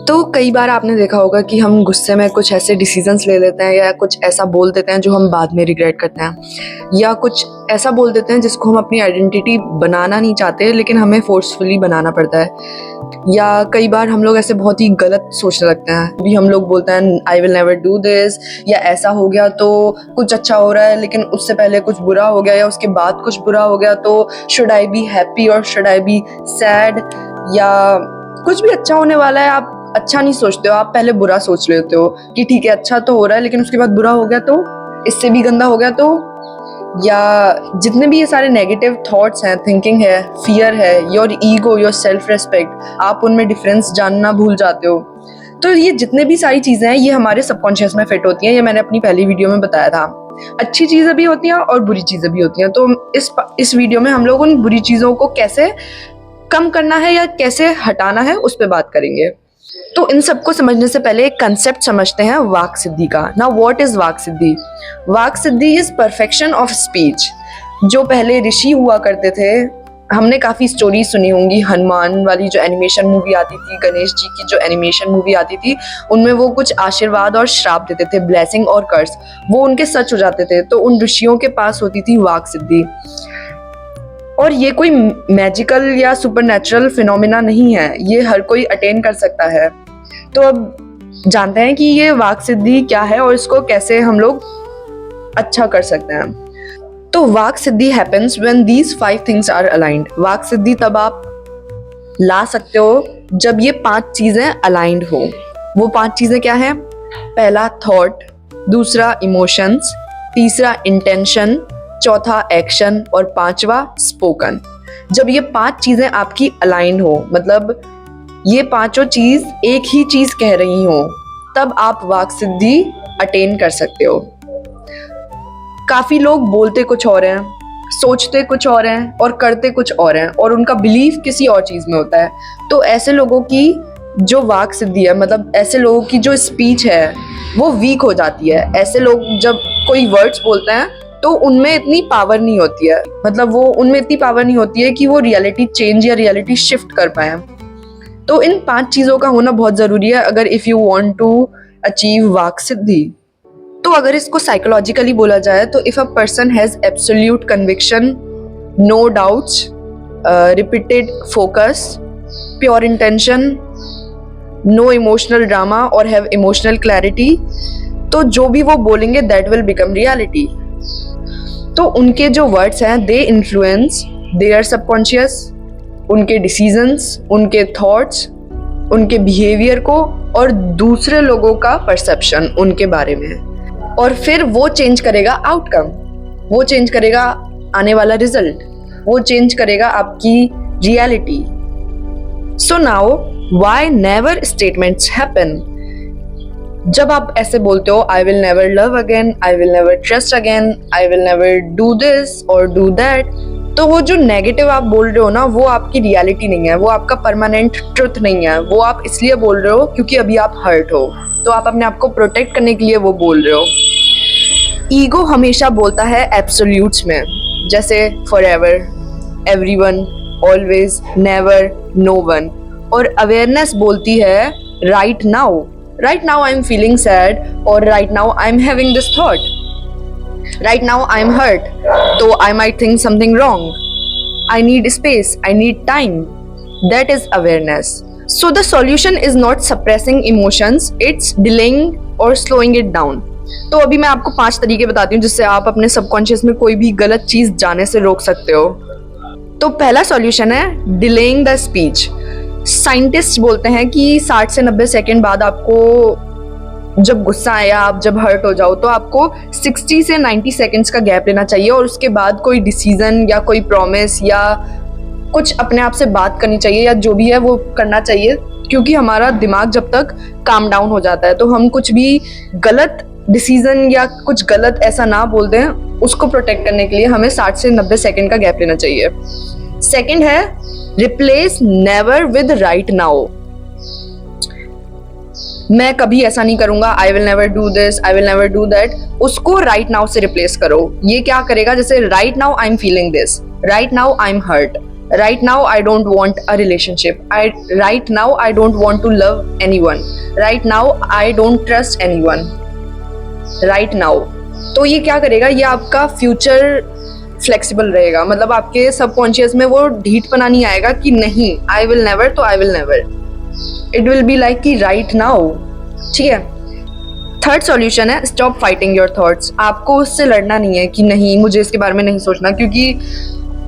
तो कई बार आपने देखा होगा कि हम गुस्से में कुछ ऐसे डिसीजंस ले लेते हैं या कुछ ऐसा बोल देते हैं जो हम बाद में रिग्रेट करते हैं, या कुछ ऐसा बोल देते हैं जिसको हम अपनी आइडेंटिटी बनाना नहीं चाहते लेकिन हमें फोर्सफुली बनाना पड़ता है। या कई बार हम लोग ऐसे बहुत ही गलत सोचने लगते हैं। अभी हम लोग बोलते हैं आई विल नेवर डू दिस, या ऐसा हो गया तो कुछ अच्छा हो रहा है लेकिन उससे पहले कुछ बुरा हो गया, या उसके बाद कुछ बुरा हो गया तो शुड आई बी हैप्पी और शुड आई बी सैड। या कुछ भी अच्छा होने वाला है, आप अच्छा नहीं सोचते हो, आप पहले बुरा सोच लेते हो कि ठीक है अच्छा तो हो रहा है लेकिन उसके बाद बुरा हो गया तो, इससे भी गंदा हो गया तो। या जितने भी ये सारे नेगेटिव थॉट्स हैं, थिंकिंग है, फियर है, your ego, your self respect, आप उनमें डिफरेंस जानना भूल जाते हो। तो ये जितने भी सारी चीज़ें हैं ये हमारे सबकॉन्शियस में फिट होती हैं। ये मैंने अपनी पहली वीडियो में बताया था। अच्छी चीज़ें भी होती हैं और बुरी चीज़ें भी होती हैं। तो इस वीडियो में हम लोग उन बुरी चीज़ों को कैसे कम करना है या कैसे हटाना है उस पर बात करेंगे। तो इन सबको समझने से पहले एक कंसेप्ट समझते हैं वाक सिद्धि का। Now what is walk Siddhi? Walk Siddhi is perfection of speech. जो पहले ऋषि हुआ करते थे, हमने काफ़ी स्टोरी सुनी होंगी। हनुमान वाली जो एनिमेशन मूवी आती थी, गणेश जी की जो एनिमेशन मूवी आती थी, उनमें वो कुछ आशीर्वाद और श्राप देते थे, ब्लेसिंग और कर्स, वो उनके सच हो जाते थे। तो उन ऋषियों के पास होती थी वाक सिद्धि। और ये कोई मैजिकल या सुपरनैचुरल फिनोमिना नहीं है, ये हर कोई अटेन कर सकता है। तो अब जानते हैं कि ये वाक सिद्धि क्या है और इसको कैसे हम लोग अच्छा कर सकते हैं। तो वाक सिद्धि happens when these 5 things are aligned. वाक सिद्धि तब आप ला सकते हो जब ये 5 चीजें अलाइंड हो। वो 5 चीजें क्या हैं? पहला थॉट, दूसरा इमोशंस, तीसरा इंटेंशन, चौथा एक्शन और 5वां स्पोकन। जब ये 5 चीजें आपकी अलाइंड हो, मतलब ये 5 चीज एक ही चीज कह रही हो, तब आप वाक सिद्धि अटेन कर सकते हो। काफी लोग बोलते कुछ और हैं, सोचते कुछ और हैं और करते कुछ और हैं, और उनका बिलीफ किसी और चीज में होता है। तो ऐसे लोगों की जो वाक सिद्धि है, मतलब ऐसे लोगों की जो स्पीच है वो वीक हो जाती है। ऐसे लोग जब कोई वर्ड्स बोलते हैं तो उनमें इतनी पावर नहीं होती है, मतलब वो उनमें इतनी पावर नहीं होती है कि वो रियलिटी चेंज या रियलिटी शिफ्ट कर पाए। तो इन 5 चीजों का होना बहुत जरूरी है अगर if you want to achieve वाक सिद्धि। तो अगर इसको साइकोलॉजिकली बोला जाए तो if a person has absolute conviction, no doubts, repeated focus, pure intention, no emotional drama और हैव इमोशनल क्लैरिटी, तो जो भी वो बोलेंगे दैट विल बिकम रियलिटी। तो उनके जो वर्ड्स हैं दे इन्फ्लुएंस देयर सबकॉन्शियस, उनके डिसीजंस, उनके थॉट्स, उनके बिहेवियर को और दूसरे लोगों का परसेप्शन उनके बारे में, और फिर वो चेंज करेगा आउटकम, वो चेंज करेगा आने वाला रिजल्ट, वो चेंज करेगा आपकी reality. So now why never statements happen? जब आप ऐसे बोलते हो आई will never love again, I will never trust again, I will never do this और डू दैट, तो वो जो नेगेटिव आप बोल रहे हो ना, वो आपकी रियलिटी नहीं है, वो आपका परमानेंट ट्रुथ नहीं है। वो आप इसलिए बोल रहे हो क्योंकि अभी आप हर्ट हो, तो आप अपने आप को प्रोटेक्ट करने के लिए वो बोल रहे हो। ईगो हमेशा बोलता है एब्सोल्यूट्स में, जैसे forever, everyone, always, never, no one. और अवेयरनेस बोलती है right now, right now I'm feeling sad, or right now I'm having this thought, right now I'm hurt, so I might think something wrong, I need space, I need time. That is awareness. So the solution is not suppressing emotions, it's delaying or slowing it down. तो अभी मैं आपको 5 तरीके बताती हूँ जिससे आप अपने सबकॉन्शियस में कोई भी गलत चीज जाने से रोक सकते हो। तो पहला सॉल्यूशन है डिलेइंग द स्पीच। साइंटिस्ट बोलते हैं कि 60 से 90 सेकेंड बाद आपको जब गुस्सा आए या आप जब हर्ट हो जाओ तो आपको 60 से 90 सेकेंड्स का गैप लेना चाहिए, और उसके बाद कोई डिसीजन या कोई प्रॉमिस या कुछ अपने आप से बात करनी चाहिए, या जो भी है वो करना चाहिए। क्योंकि हमारा दिमाग जब तक काम डाउन हो जाता है तो हम कुछ भी गलत डिसीजन या कुछ गलत ऐसा ना बोल दें, उसको प्रोटेक्ट करने के लिए हमें 60 से 90 सेकेंड का गैप लेना चाहिए। सेकेंड है replace never with right now. मैं कभी ऐसा नहीं करूंगा, I will never do this, I will never do that, उसको राइट नाउ से रिप्लेस करो। ये क्या करेगा? जैसे right now I am feeling this, right now I am hurt, Right now I don't want a relationship. Right now I don't want to love anyone. Right now I don't trust anyone. Right now. तो ये क्या करेगा, ये आपका future flexible रहेगा, मतलब आपके subconscious में वो ढीठपना नहीं आएगा कि नहीं आई विल नेवर, तो आई will never, it will be like कि राइट नाउ। ठीक है। थर्ड सॉल्यूशन है स्टॉप फाइटिंग योर थॉट्स। आपको उससे लड़ना नहीं है कि नहीं मुझे इसके बारे में नहीं सोचना, क्योंकि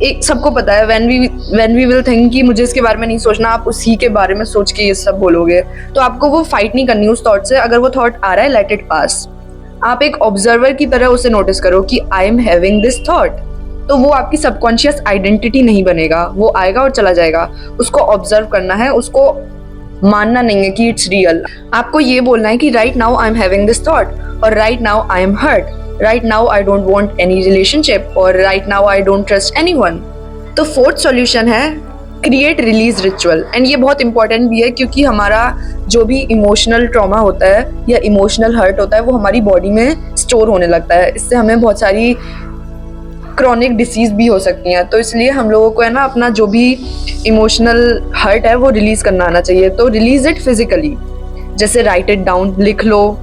एक सबको पता है व्हेन वी विल थिंक कि मुझे इसके बारे में नहीं सोचना, आप उसी के बारे में सोच के ये सब बोलोगे। तो आपको वो फाइट नहीं करनी उस थॉट से। अगर वो थॉट आ रहा है लेट इट पास। आप एक ऑब्जर्वर की तरह उसे नोटिस करो कि आई एम हैविंग दिस थॉट। तो वो आपकी सबकॉन्शियस आइडेंटिटी नहीं बनेगा, वो आएगा और चला जाएगा। उसको ऑब्जर्व करना है, उसको मानना नहीं है कि इट्स रियल। आपको ये बोलना है कि right now I am having this thought, और right now I am hurt, right now I don't want any relationship, और right now I don't trust anyone. तो फोर्थ सॉल्यूशन है क्रिएट रिलीज रिचुअल। एंड ये बहुत important भी है, क्योंकि हमारा जो भी इमोशनल ट्रॉमा होता है या इमोशनल हर्ट होता है वो हमारी बॉडी में स्टोर होने लगता है। इससे हमें बहुत सारी क्रॉनिक डिसीज भी हो सकती हैं। तो इसलिए हम लोगों को है ना अपना जो भी इमोशनल हर्ट है वो रिलीज करना आना चाहिए। तो रिलीज इट फिजिकली, जैसे राइट इट डाउन, लिख लो,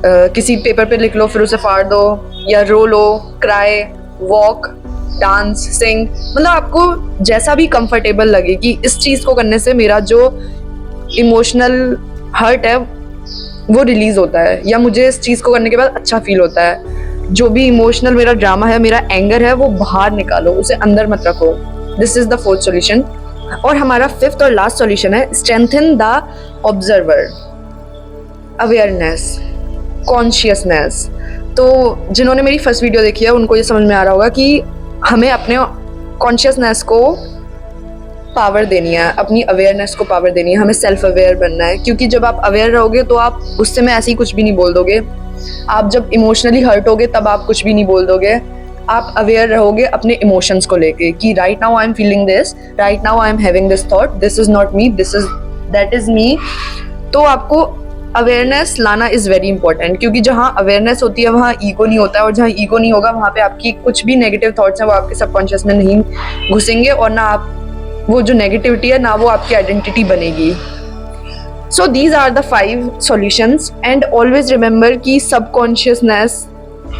किसी पेपर पे लिख लो, फिर उसे फाड़ दो, या रो लो, क्राई, वॉक, डांस, सिंग, मतलब आपको जैसा भी कंफर्टेबल लगे कि इस चीज़ को करने से मेरा जो इमोशनल हर्ट है वो रिलीज होता है, या मुझे इस चीज़ को करने के बाद अच्छा फील होता है। जो भी इमोशनल मेरा ड्रामा है, मेरा एंगर है, वो बाहर निकालो, उसे अंदर मत रखो। This is the fourth solution. और हमारा फिफ्थ और लास्ट सॉल्यूशन है strengthen the observer, awareness, consciousness. तो जिन्होंने मेरी फर्स्ट वीडियो देखी है उनको ये समझ में आ रहा होगा कि हमें अपने कॉन्शियसनेस को पावर देनी है, अपनी अवेयरनेस को पावर देनी है, हमें सेल्फ अवेयर बनना है। क्योंकि जब आप अवेयर रहोगे तो आप उससे में ऐसे ही कुछ भी नहीं बोल दोगे। आप जब इमोशनली हर्ट होगे तब आप कुछ भी नहीं बोल दोगे। आप अवेयर रहोगे अपने इमोशंस को लेके कि right now I am feeling this, right now I am having this thought, this is not me, this is that is me. तो आपको अवेयरनेस लाना इज़ वेरी इंपॉर्टेंट, क्योंकि जहाँ अवेयरनेस होती है वहाँ ईगो नहीं होता है, और जहाँ ईगो नहीं होगा वहाँ पे आपकी कुछ भी नेगेटिव थॉट्स हैं वो आपके सबकॉन्शियस में नहीं घुसेंगे, और ना आप वो जो नेगेटिविटी है ना वो आपकी आइडेंटिटी बनेगी। So these are the 5 solutions. And always remember कि सबकॉन्शियसनेस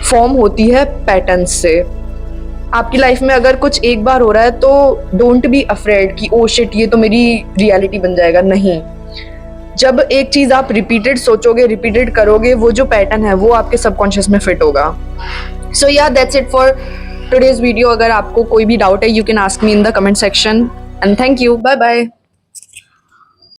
फॉर्म होती है पैटर्न्स से। आपकी लाइफ में अगर कुछ एक बार हो रहा है तो डोंट बी अफ्रेड कि ओ शिट ये तो मेरी रियलिटी बन जाएगा। नहीं, जब एक चीज आप रिपीटेड सोचोगे, रिपीटेड करोगे, वो जो पैटर्न है वो आपके सबकॉन्शियस में फिट होगा। सो या that's it for today's video. अगर आपको कोई भी डाउट है you can ask me in the comment section, and thank you, bye bye.